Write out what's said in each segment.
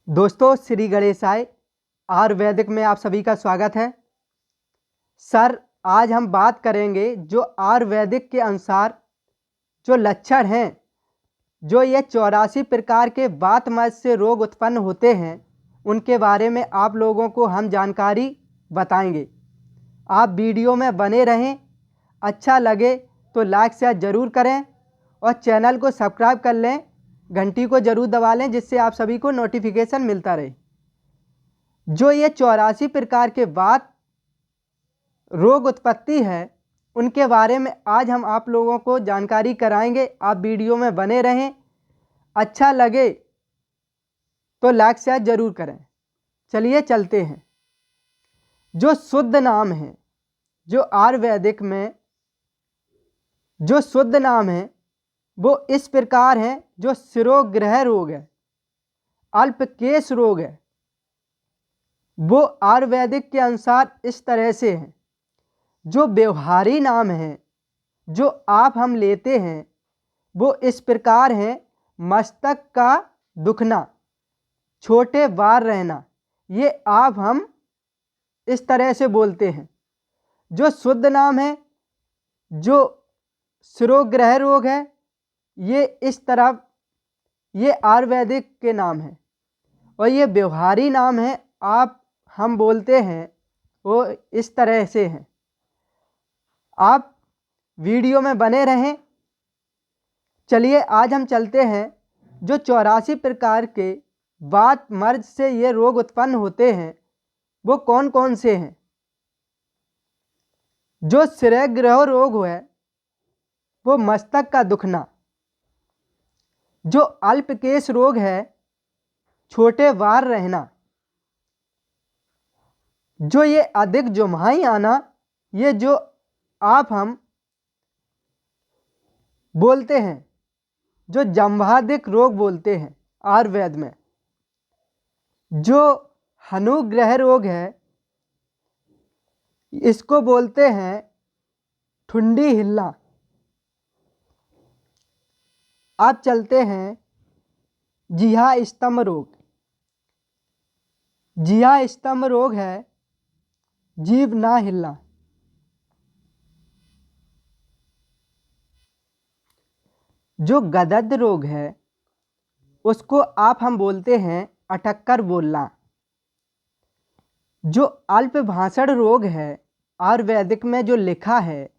दोस्तों श्री गणेशाय आयुर्वेदिक में आप सभी का स्वागत है। सर आज हम बात करेंगे जो आयुर्वेदिक के अनुसार जो लक्षण हैं, जो ये 84 प्रकार के वात मज्ज से रोग उत्पन्न होते हैं, उनके बारे में आप लोगों को हम जानकारी बताएंगे। आप वीडियो में बने रहें। अच्छा लगे तो लाइक शेयर ज़रूर करें और चैनल को सब्सक्राइब कर लें, घंटी को ज़रूर दबा लें जिससे आप सभी को नोटिफिकेशन मिलता रहे। जो ये 84 प्रकार के वात रोग उत्पत्ति है, उनके बारे में आज हम आप लोगों को जानकारी कराएंगे। आप वीडियो में बने रहें। अच्छा लगे तो लाइक शेयर ज़रूर करें। चलिए चलते हैं। जो शुद्ध नाम है, जो आयुर्वेदिक में जो शुद्ध नाम है वो इस प्रकार है। जो शिरोग्रह रोग है, अल्पकेश रोग है, वो आयुर्वेदिक के अनुसार इस तरह से है। जो व्यवहारी नाम है जो आप हम लेते हैं वो इस प्रकार है। मस्तक का दुखना, छोटे बार रहना, ये आप हम इस तरह से बोलते हैं। जो शुद्ध नाम है, जो शिरोग्रह रोग है, ये इस तरफ ये आयुर्वेदिक के नाम है। और ये व्यवहारी नाम है, आप हम बोलते हैं वो इस तरह से है। आप वीडियो में बने रहें। चलिए आज हम चलते हैं। जो 84 प्रकार के वात मर्ज से ये रोग उत्पन्न होते हैं वो कौन कौन से हैं। जो शिरोग्रह रोग है वो मस्तक का दुखना। जो अल्पकेश रोग है, छोटे वार रहना। जो ये अधिक जुम्हाई आना, ये जो आप हम बोलते हैं, जो जंभादिक रोग बोलते हैं आयुर्वेद में। जो हनुग्रह रोग है, इसको बोलते हैं ठुंडी हिलना। अब चलते हैं जिह्वा स्तंभ रोग। जिह्वा स्तंभ रोग है जीभ ना हिलना। जो गदद रोग है उसको आप हम बोलते हैं अटक्कर बोलना। जो अल्प भाषण रोग है, आयुर्वेदिक में जो लिखा है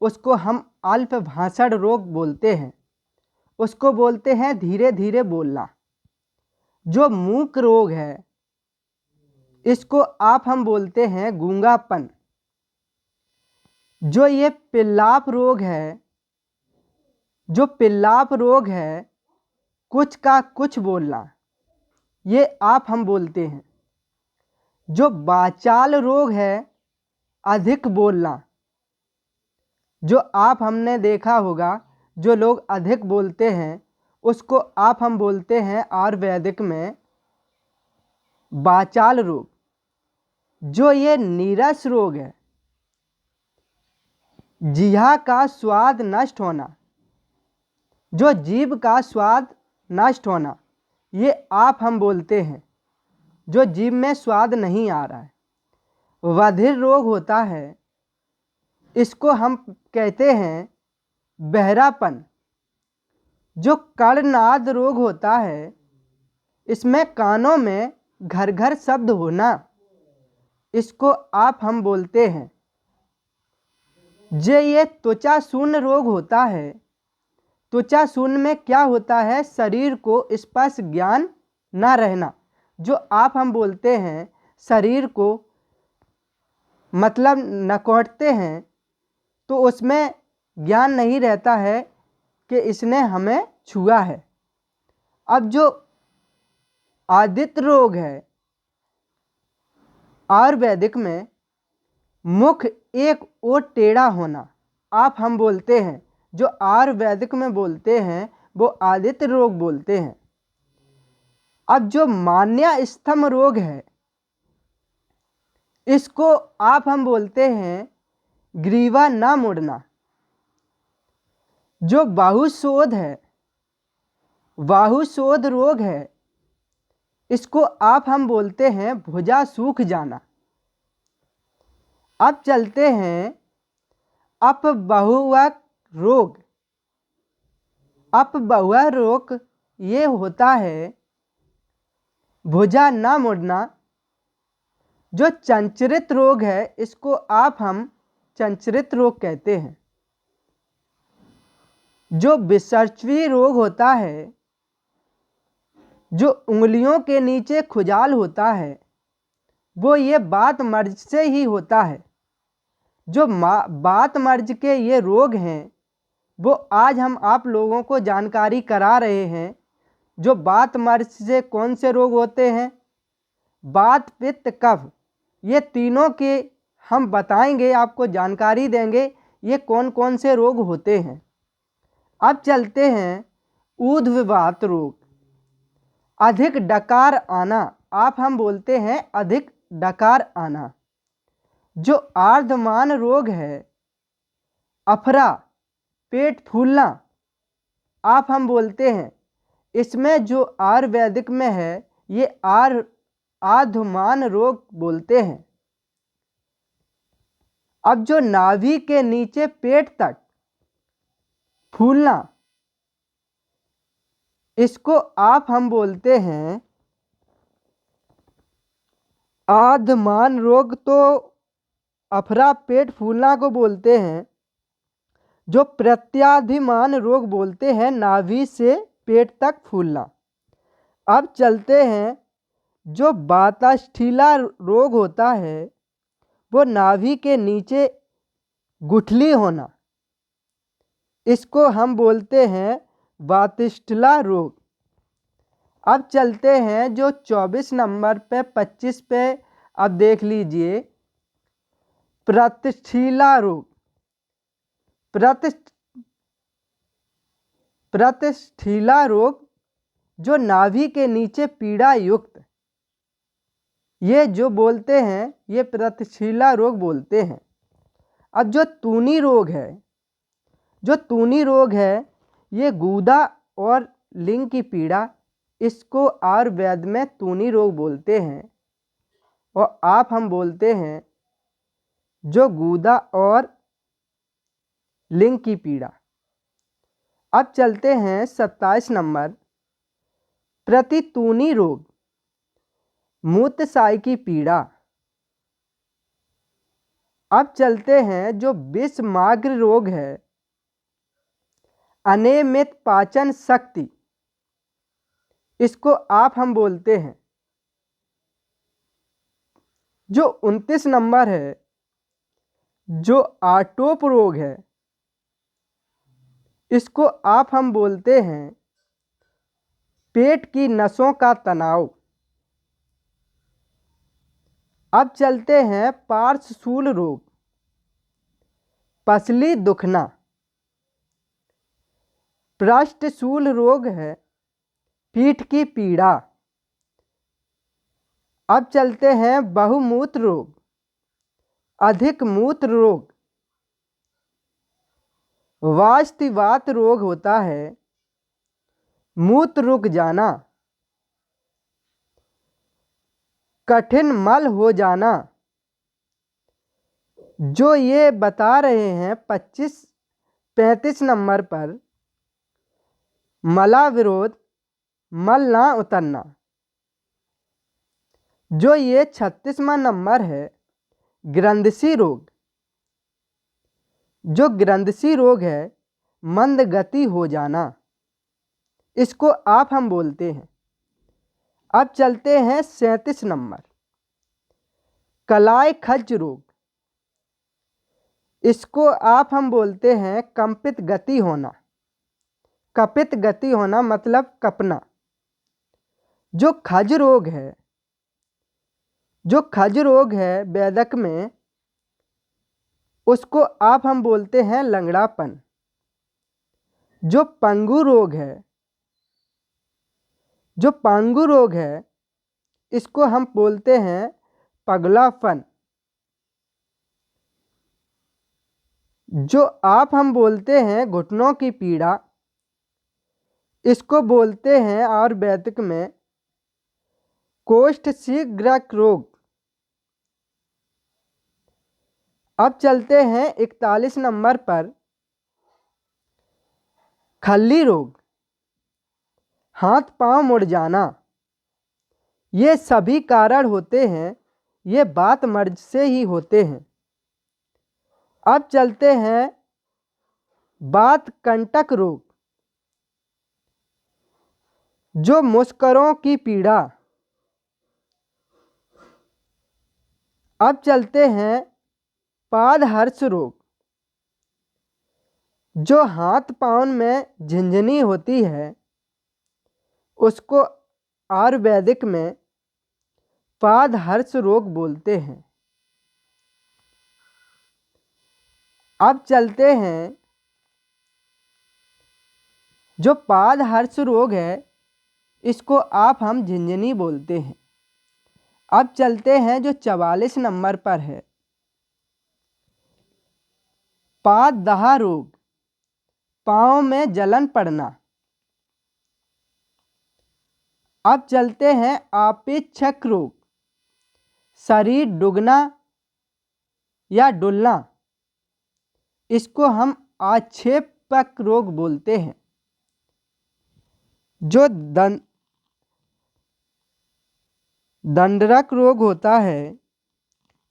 उसको हम अल्प भाषण रोग बोलते हैं। उसको बोलते हैं धीरे धीरे बोलना। जो मूक रोग है, इसको आप हम बोलते हैं गूंगापन। जो ये पिल्लाप रोग है, जो पिल्लाप रोग है, कुछ का कुछ बोलना, ये आप हम बोलते हैं। जो वाचाल रोग है, अधिक बोलना। जो आप हमने देखा होगा, जो लोग अधिक बोलते हैं उसको आप हम बोलते हैं आयुर्वेदिक में वाचाल रोग। जो ये नीरस रोग है, जिह्वा का स्वाद नष्ट होना। जो जीभ का स्वाद नष्ट होना, ये आप हम बोलते हैं जो जीभ में स्वाद नहीं आ रहा है। बधिर रोग होता है, इसको हम कहते हैं बहरापन। जो कर्णनाद रोग होता है, इसमें कानों में घर घर शब्द होना, इसको आप हम बोलते हैं। जो ये त्वचा शून्य रोग होता है, त्वचा शून्य में क्या होता है, शरीर को स्पर्श ज्ञान ना रहना। जो आप हम बोलते हैं शरीर को मतलब नकोड़ते हैं तो उसमें ज्ञान नहीं रहता है कि इसने हमें छुआ है। अब जो आदित्य रोग है, आयुर्वेदिक में मुख एक ओर टेढ़ा होना, आप हम बोलते हैं। जो आयुर्वेदिक में बोलते हैं वो आदित्य रोग बोलते हैं। अब जो मान्य स्तंभ रोग है, इसको आप हम बोलते हैं ग्रीवा ना मुड़ना। जो बाहुशोध है, बाहुशोध रोग है, इसको आप हम बोलते हैं भुजा सूख जाना। अब चलते हैं अपबहुवक रोग। अपबहुवक रोग ये होता है भुजा न मुड़ना। जो चंचरित रोग है इसको आप हम चंचरित रोग कहते हैं। जो विसर्चवी रोग होता है, जो उंगलियों के नीचे खुजाल होता है, वो ये बात मर्ज से ही होता है। जो बात मर्ज के ये रोग हैं वो आज हम आप लोगों को जानकारी करा रहे हैं। जो बात मर्ज से कौन से रोग होते हैं, बात पित्त कफ, ये तीनों के हम बताएंगे, आपको जानकारी देंगे ये कौन कौन से रोग होते हैं। अब चलते हैं ऊर्ध्ववात रोग। अधिक डकार आना, आप हम बोलते हैं अधिक डकार आना। जो आर्धमान रोग है अफरा, पेट फूलना, आप हम बोलते हैं। इसमें जो आयुर्वेदिक में है ये आर्धमान रोग बोलते हैं। अब जो नाभि के नीचे पेट तक फूलना, इसको आप हम बोलते हैं आर्धमान रोग। तो अफरा पेट फूलना को बोलते हैं। जो प्रत्याधिमान रोग बोलते हैं नाभि से पेट तक फूलना। अब चलते हैं जो वातस्थिला रोग होता है वो नाभि के नीचे गुठली होना, इसको हम बोलते हैं वातस्थिला रोग। अब चलते हैं जो 24 नंबर पे 25 पे, अब देख लीजिए प्रतिष्ठिला रोग। प्रतिष्ठिला रोग जो नाभि के नीचे पीड़ा युक्त, ये जो बोलते हैं ये प्रतिष्ठिला रोग बोलते हैं। अब जो तूनी रोग है, जो तूनी रोग है ये गूदा और लिंग की पीड़ा, इसको आयुर्वेद में तूनी रोग बोलते हैं। और आप हम बोलते हैं जो गूदा और लिंग की पीड़ा। अब चलते हैं 27 नंबर प्रतितूनी रोग, मूत्रशायी की पीड़ा। अब चलते हैं जो विषमार्ग रोग है, अनियमित पाचन शक्ति, इसको आप हम बोलते हैं। जो 29 नंबर है जो आटोप रोग है, इसको आप हम बोलते हैं पेट की नसों का तनाव। अब चलते हैं पार्श्वशूल रोग, पसली दुखना। पृष्ठशूल रोग है पीठ की पीड़ा। अब चलते हैं बहुमूत्र रोग, अधिक मूत्र रोग। वास्तिवात रोग होता है मूत्र रुक जाना, कठिन मल हो जाना। जो ये बता रहे हैं 35 नंबर पर मला विरोध, मल ना उतरना। जो ये 36वां नंबर है ग्रंथिशी रोग। जो ग्रंथिशी रोग है मंद गति हो जाना, इसको आप हम बोलते हैं। अब चलते हैं 37 नंबर कलाई खज्ज रोग। इसको आप हम बोलते हैं कंपित गति होना। कपित गति होना मतलब कपना। जो खज रोग है, जो खज रोग है वैदिक में, उसको आप हम बोलते हैं लंगड़ापन। जो पंगु रोग है, जो पांगु रोग है, इसको हम बोलते हैं पगलापन। जो आप हम बोलते हैं घुटनों की पीड़ा, इसको बोलते हैं आयुर्वेदिक में कोष्ठशीघ्रक रोग। अब चलते हैं 41 नंबर पर, खल्ली रोग, हाथ पांव मुड़ जाना। ये सभी कारण होते हैं, ये बात मर्ज से ही होते हैं। अब चलते हैं बात कंटक रोग, जो मुस्करों की पीड़ा। अब चलते हैं पादहर्ष रोग, जो हाथ पांव में झिंझनी होती है, उसको आयुर्वेदिक में पादहर्ष रोग बोलते हैं। अब चलते हैं जो पादहर्ष रोग है, इसको हम झिंझनी बोलते हैं। अब चलते हैं जो 44 नंबर पर है, पाददाह रोग, पांव में जलन पड़ना। अब चलते हैं आपेक्षक रोग, शरीर डूबना या डुलना। इसको हम आक्षेपक रोग बोलते हैं। जो दंडरक रोग होता है,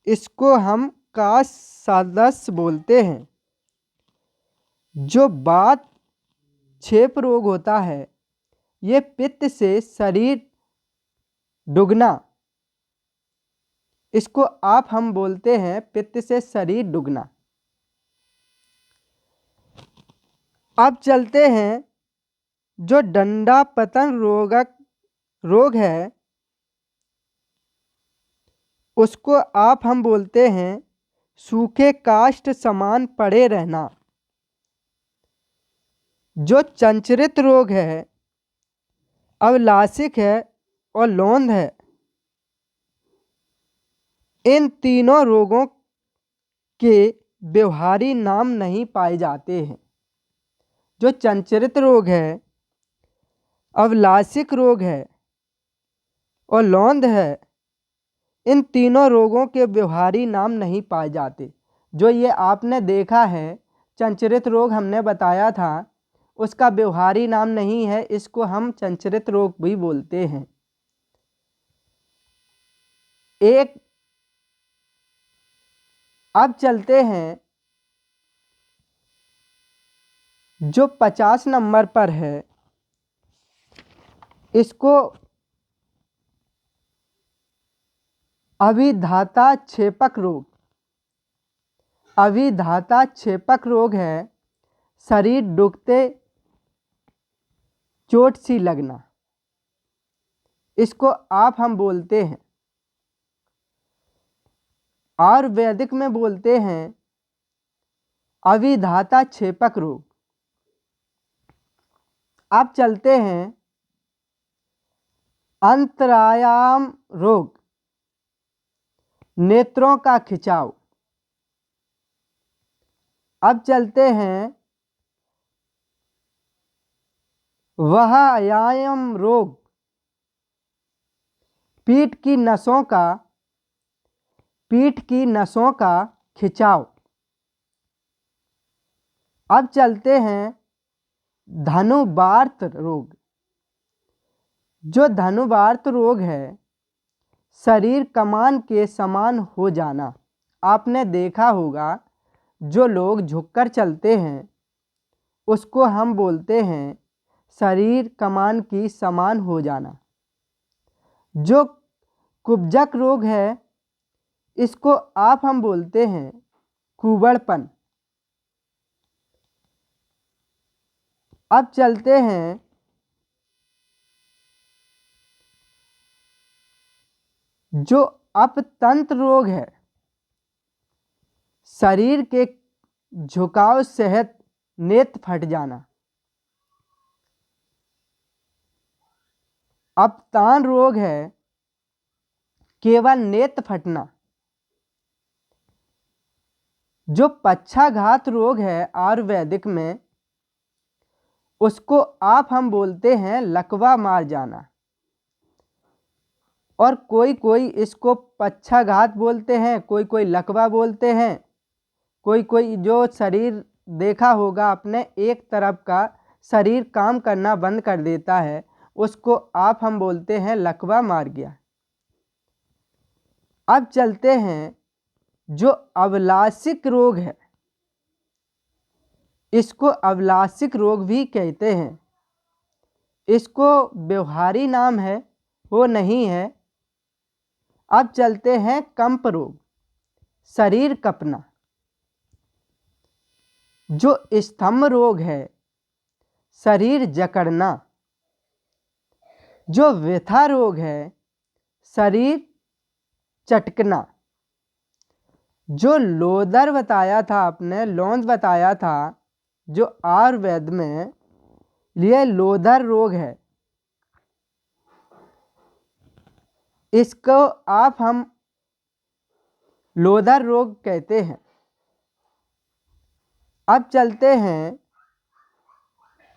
इसको हम काश सदस्य बोलते हैं। जो बात छेप रोग होता है, ये पित्त से शरीर डूबना, इसको हम बोलते हैं पित्त से शरीर डूबना। अब चलते हैं जो डंडा पतन रोग है, उसको हम बोलते हैं सूखे काष्ठ समान पड़े रहना। जो चंचरित रोग है, अवलासिक है और लोंद है, इन तीनों रोगों के व्यवहारी नाम नहीं पाए जाते हैं। जो चंचरित रोग है, अवलासिक रोग है और लोंद है, इन तीनों रोगों के व्यवहारी नाम नहीं पाए जाते। जो ये आपने देखा है, चंचरित रोग हमने बताया था, उसका व्यवहारी नाम नहीं है, इसको हम चंचरित रोग भी बोलते हैं। अब चलते हैं जो 50 नंबर पर है, इसको अभिधाता छेपक रोग। अभिधाता छेपक रोग है शरीर डूबते चोट सी लगना। इसको हम बोलते हैं, आयुर्वेदिक में बोलते हैं अभिधाता छेपक रोग। अब चलते हैं अंतरायाम रोग, नेत्रों का खिंचाव। अब चलते हैं वहयाम रोग, पीठ की नसों का खिंचाव। अब चलते हैं धनुवार्त रोग। जो धनुवार्त रोग है, शरीर कमान के समान हो जाना। आपने देखा होगा जो लोग झुककर चलते हैं, उसको हम बोलते हैं शरीर कमान की समान हो जाना। जो कुब्जक रोग है, इसको हम बोलते हैं कुबड़पन। अब चलते हैं जो अपतंत्र रोग है, शरीर के झुकाव सहित नेत्र फट जाना। अपतान रोग है केवल नेत्र फटना। जो पक्षाघात रोग है आयुर्वेदिक में, उसको हम बोलते हैं लकवा मार जाना। और कोई कोई इसको पक्षाघात बोलते हैं, कोई कोई लकवा बोलते हैं, कोई कोई जो शरीर देखा होगा अपने एक तरफ का शरीर काम करना बंद कर देता है, उसको आप हम बोलते हैं लकवा मार गया। अब चलते हैं जो अवलासिक रोग है, इसको अवलासिक रोग भी कहते हैं। इसको व्यवहारी नाम है वो नहीं है। अब चलते हैं कंप रोग, शरीर कपना। जो स्तंभ रोग है, शरीर जकड़ना। जो व्यथा रोग है, शरीर चटकना। जो लोदर बताया था आपने, लौंज बताया था, जो आयुर्वेद में लिए लोदर रोग है, इसको आप हम लोदर रोग कहते हैं। अब चलते हैं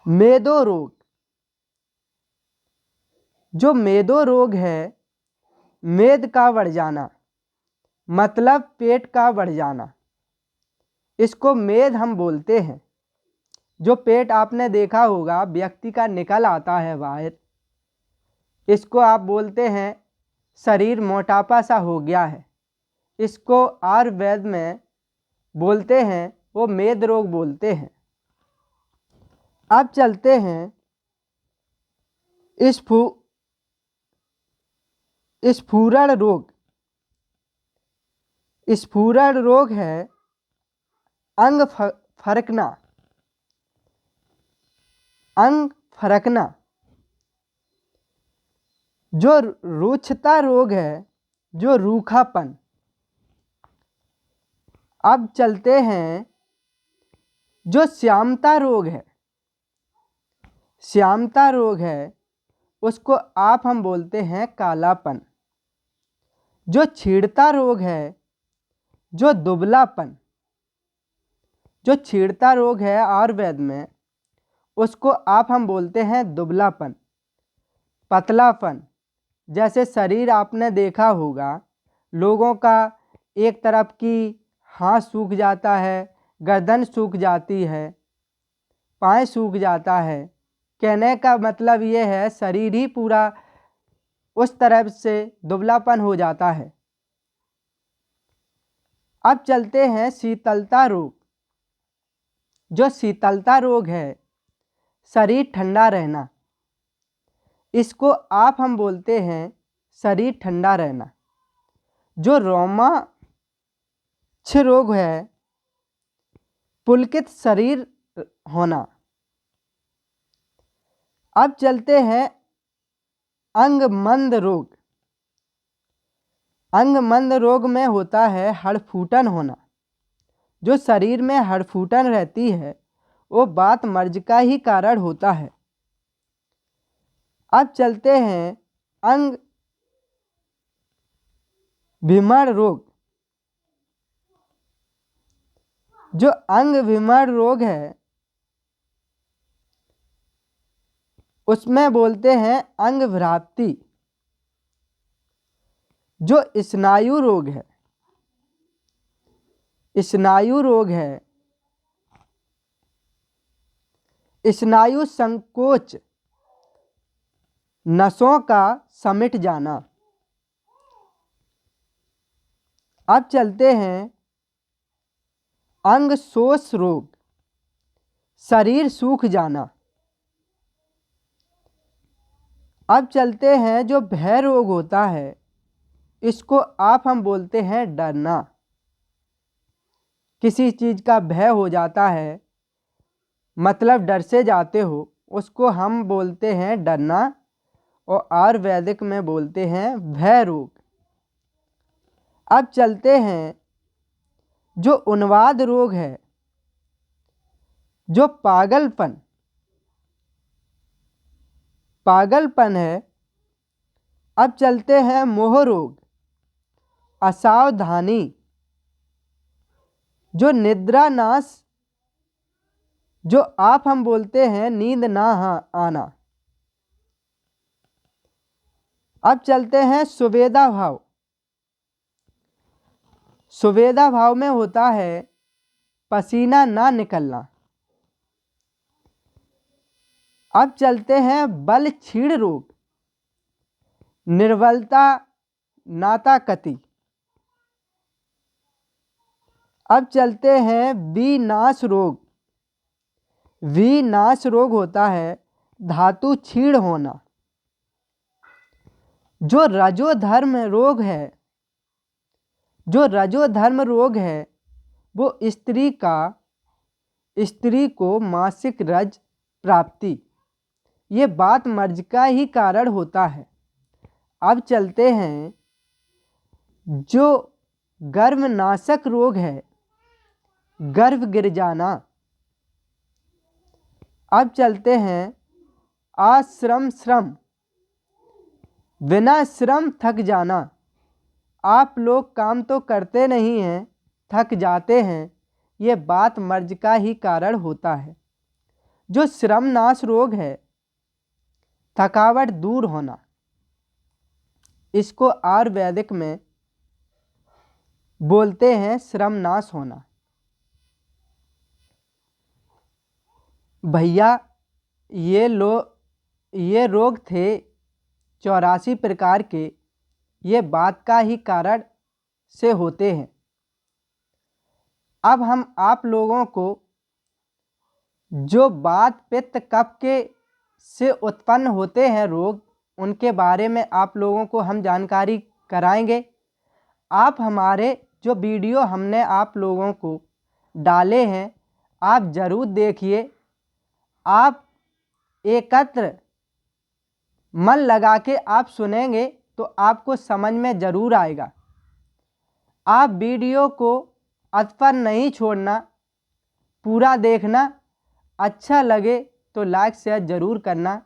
मेदो रोग। जो मेदो रोग है, मेद का बढ़ जाना, मतलब पेट का बढ़ जाना, इसको मेद हम बोलते हैं। जो पेट आपने देखा होगा व्यक्ति का निकल आता है बाहर, इसको आप बोलते हैं शरीर मोटापा सा हो गया है, इसको आयुर्वेद में बोलते हैं वो मेद रोग बोलते हैं। अब चलते हैं स्फुरण रोग। स्फुरण रोग है अंग फरकना। अंग फरकना। जो रूक्षता रोग है, जो रूखापन। अब चलते हैं जो श्यामता रोग है। श्यामता रोग है उसको आप हम बोलते हैं कालापन। जो छीड़ता रोग है, जो दुबलापन। जो छीड़ता रोग है आयुर्वेद में, उसको आप हम बोलते हैं दुबलापन, पतलापन। जैसे शरीर आपने देखा होगा लोगों का एक तरफ की हाथ सूख जाता है, गर्दन सूख जाती है, पाँव सूख जाता है। कहने का मतलब ये है शरीर ही पूरा उस तरफ से दुबलापन हो जाता है। अब चलते हैं शीतलता रोग। जो शीतलता रोग है, शरीर ठंडा रहना, इसको आप हम बोलते हैं शरीर ठंडा रहना। जो रोमाक्ष रोग है, पुलकित शरीर होना। अब चलते हैं अंगमंद रोग। अंगमंद रोग में होता है हड़फूटन होना। जो शरीर में हड़फूटन रहती है वो वात मर्ज का ही कारण होता है। अब चलते हैं अंग विमण रोग। जो अंग विमण रोग है उसमें बोलते हैं अंग भ्रांति। जो स्नायु रोग है, स्नायु रोग है, स्नायु संकोच, नसों का समिट जाना। अब चलते हैं अंग शोष रोग, शरीर सूख जाना। अब चलते हैं जो भय रोग होता है, इसको आप हम बोलते हैं डरना। किसी चीज़ का भय हो जाता है, मतलब डर से जाते हो, उसको हम बोलते हैं डरना, और आयुर्वेदिक में बोलते हैं भय रोग। अब चलते हैं जो उन्माद रोग है, जो पागलपन है। अब चलते हैं मोह रोग, असावधानी। जो निद्रा नाश, जो आप हम बोलते हैं नींद ना आना। अब चलते हैं सुवेदा भाव। सुवेदा भाव में होता है पसीना ना निकलना। अब चलते हैं बल छीड़ रोग, निर्बलता नाताकति। अब चलते हैं विनाश रोग। विनाश रोग होता है धातु छीड़ होना। जो रजोधर्म रोग है, जो रजोधर्म रोग है वो स्त्री को मासिक रज प्राप्ति, ये बात मर्ज का ही कारण होता है। अब चलते हैं जो गर्भनाशक रोग है, गर्भ गिर जाना। अब चलते हैं आश्रम श्रम, बिना श्रम थक जाना। आप लोग काम तो करते नहीं हैं, थक जाते हैं, ये बात मर्ज का ही कारण होता है। जो श्रम नाश रोग है, थकावट दूर होना, इसको आयुर्वेदिक में बोलते हैं श्रम नाश होना। भैया ये रोग थे 84 प्रकार के, ये बात का ही कारण से होते हैं। अब हम आप लोगों को जो वात पित्त कफ के से उत्पन्न होते हैं रोग, उनके बारे में आप लोगों को हम जानकारी कराएंगे। आप हमारे जो वीडियो हमने आप लोगों को डाले हैं, आप ज़रूर देखिए। आप एकत्र मन लगा के आप सुनेंगे तो आपको समझ में ज़रूर आएगा। आप वीडियो को अंत पर नहीं छोड़ना, पूरा देखना। अच्छा लगे तो लाइक शेयर ज़रूर करना।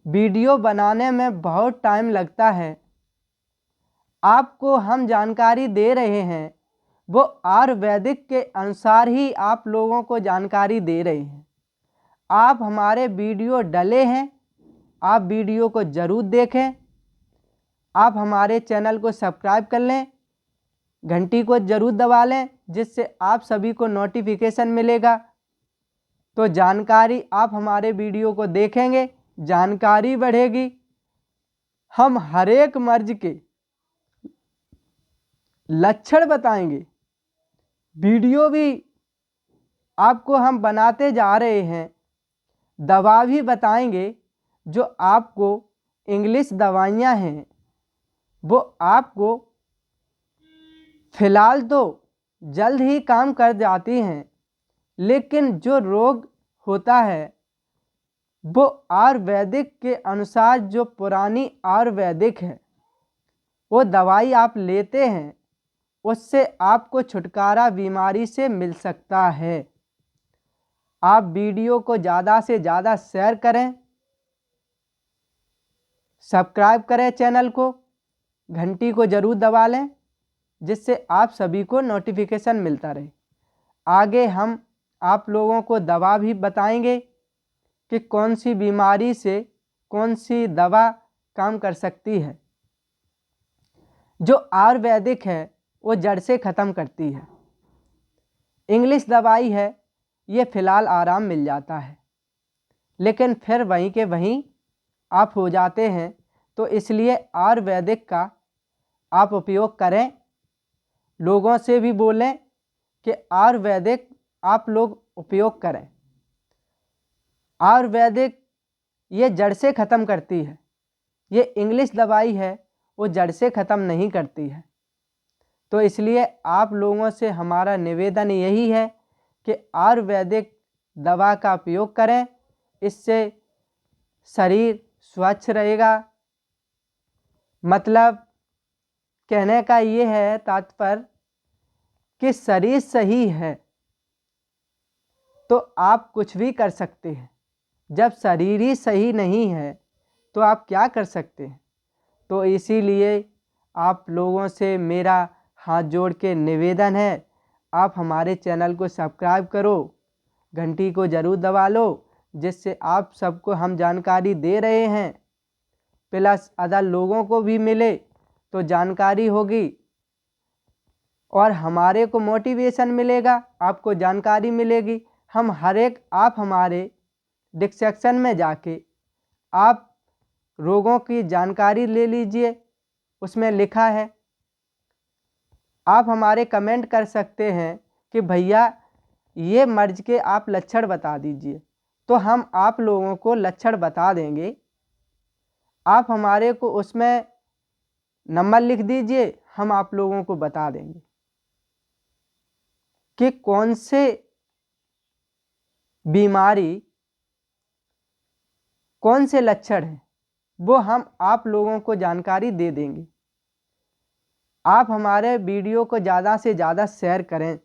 वीडियो बनाने में बहुत टाइम लगता है। आपको हम जानकारी दे रहे हैं वो आयुर्वेदिक के अनुसार ही आप लोगों को जानकारी दे रहे हैं। आप हमारे वीडियो डले हैं, आप वीडियो को ज़रूर देखें। आप हमारे चैनल को सब्सक्राइब कर लें, घंटी को ज़रूर दबा लें, जिससे आप सभी को नोटिफिकेशन मिलेगा। तो जानकारी आप हमारे वीडियो को देखेंगे, जानकारी बढ़ेगी। हम हर एक मर्ज के लक्षण बताएंगे, वीडियो भी आपको हम बनाते जा रहे हैं, दवा भी बताएंगे। जो आपको इंग्लिश दवाइयाँ हैं वो आपको फ़िलहाल तो जल्द ही काम कर जाती हैं, लेकिन जो रोग होता है वो आयुर्वेदिक के अनुसार, जो पुरानी आयुर्वेदिक है, वो दवाई आप लेते हैं, उससे आपको छुटकारा बीमारी से मिल सकता है। आप वीडियो को ज़्यादा से ज़्यादा शेयर करें, सब्सक्राइब करें चैनल को, घंटी को ज़रूर दबा लें, जिससे आप सभी को नोटिफिकेशन मिलता रहे। आगे हम आप लोगों को दवा भी बताएंगे कि कौन सी बीमारी से कौन सी दवा काम कर सकती है। जो आयुर्वेदिक है वो जड़ से ख़त्म करती है। इंग्लिश दवाई है, ये फ़िलहाल आराम मिल जाता है, लेकिन फिर वहीं के वहीं आप हो जाते हैं। तो इसलिए आयुर्वेदिक का आप उपयोग करें। लोगों से भी बोलें कि आयुर्वेदिक आप लोग उपयोग करें। आयुर्वेदिक ये जड़ से ख़त्म करती है, ये इंग्लिश दवाई है वो जड़ से ख़त्म नहीं करती है। तो इसलिए आप लोगों से हमारा निवेदन यही है कि आयुर्वेदिक दवा का उपयोग करें, इससे शरीर स्वच्छ रहेगा। मतलब कहने का ये है तात्पर्य कि शरीर सही है तो आप कुछ भी कर सकते हैं। जब शरीर ही सही नहीं है तो आप क्या कर सकते हैं। तो इसीलिए आप लोगों से मेरा हाथ जोड़ के निवेदन है, आप हमारे चैनल को सब्सक्राइब करो, घंटी को ज़रूर दबा लो, जिससे आप सबको हम जानकारी दे रहे हैं प्लस अदर लोगों को भी मिले तो जानकारी होगी और हमारे को मोटिवेशन मिलेगा, आपको जानकारी मिलेगी। हम हर एक, आप हमारे डिस्क्रिप्शन में जाके आप रोगों की जानकारी ले लीजिए, उसमें लिखा है। आप हमारे कमेंट कर सकते हैं कि भैया ये मर्ज के आप लक्षण बता दीजिए, तो हम आप लोगों को लक्षण बता देंगे। आप हमारे को उसमें नंबर लिख दीजिए, हम आप लोगों को बता देंगे कि कौन से बीमारी, कौन से लक्षण हैं, वो हम आप लोगों को जानकारी दे देंगे। आप हमारे वीडियो को ज़्यादा से ज़्यादा शेयर करें।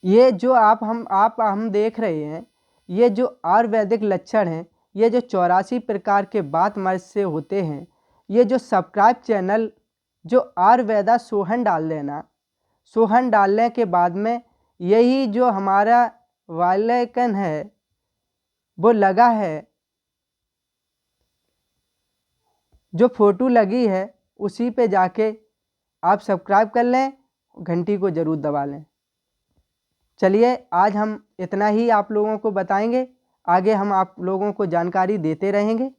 ये जो हम देख रहे हैं, ये जो आयुर्वेदिक लक्षण हैं, ये जो 84 प्रकार के बात मर्ज से होते हैं, ये जो सब्सक्राइब चैनल जो आयुर्वेदा सोहन डाल देना, सोहन डालने के बाद में यही जो हमारा वाइकन है वो लगा है, जो फोटो लगी है उसी पे जाके आप सब्सक्राइब कर लें, घंटी को ज़रूर दबा लें। चलिए आज हम इतना ही आप लोगों को बताएंगे, आगे हम आप लोगों को जानकारी देते रहेंगे।